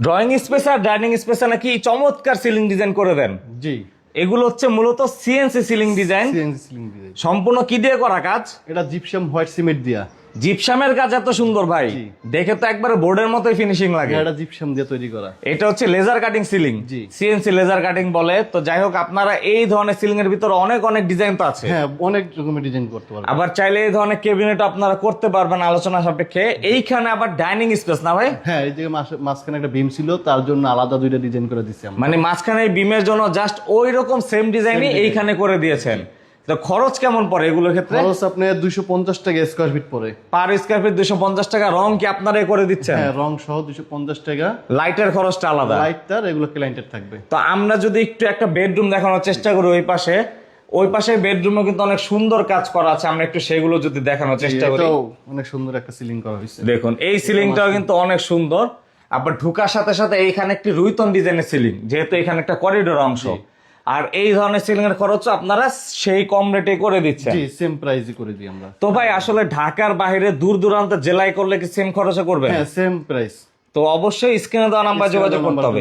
Drawing space আর dining স্পেসে নাকি চমৎকার সিলিং ডিজাইন করে দেন। জি, এগুলো হচ্ছে মূলত CNC ceiling design. CNC ceiling design. সম্পূর্ণ কি দিয়ে করা কাজ? এটা জিপসাম হোয়াইট সিমেন্ট দিয়া। জিপসামের কাজ এত সুন্দর ভাই, জি। দেখে তো একবারে বোর্ডের মতোই ফিনিশিং লাগে। এটা জিপসাম দিয়ে তৈরি করা। এটা হচ্ছে লেজার কাটিং সিলিং, জি। সিএনসি লেজার কাটিং বলে। তো যাই হোক, আপনারা এই ধরনের সিলিং এর ভিতরে অনেক অনেক ডিজাইন তো আছে। হ্যাঁ, অনেক রকমের ডিজাইন করতে পারবেন। আবার চাইলে এই ধরনের ক্যাবিনেট আপনারা করতে পারবেন আলোচনা সাপেক্ষে। এইখানে আবার ডাইনিং স্পেস না ভাই? হ্যাঁ, এই যে মাঝখানে একটা বিম ছিল, তার জন্য আলাদা দুইটা ডিজাইন করে দিচ্ছি আমরা। মানে মাঝখানে বিমের জন্য জাস্ট ওই রকম সেম ডিজাইনই এইখানে করে দিয়েছেন। তো খরচ কেমন পড়ে এগুলোর ক্ষেত্রে? খরচ আপনার 250 টাকা স্কয়ার ফিট পড়ে। পার স্কয়ার ফিট 250 টাকা। রং কি আপনারাই করে দিচ্ছেন? হ্যাঁ, রং সহ 250 টাকা। লাইটের খরচটা আলাদা? লাইট তার এগুলো ক্লায়েন্টের থাকবে। তো আমরা যদি একটু একটা বেডরুম দেখানোর চেষ্টা করি, ওই পাশে বেডরুমে কিন্তু অনেক সুন্দর কাজ করা আছে, আমরা একটু সেগুলো যদি দেখানোর চেষ্টা করি। এটাও অনেক সুন্দর একটা সিলিং করা হয়েছে। দেখুন, এই সিলিংটাও কিন্তু অনেক সুন্দর। আবার ঢুকার সাথে সাথে এইখানে একটি রুইতন ডিজাইনের সিলিং, যেহেতু এখানে একটা করিডোর অংশ। আর এই ধরনের সিলিং এর খরচ আপনারা সেই কম রেটে করে দিচ্ছেন। জি, সেম প্রাইসই করে দিই আমরা। তো ভাই আসলে ঢাকার বাইরে দূর দূরান্ত জেলায় করলে কি সেম খরচে করবেন? হ্যাঁ, সেম প্রাইস। তো অবশ্যই স্ক্রিনে দেওয়া নাম্বার যোগাযোগ করতে হবে।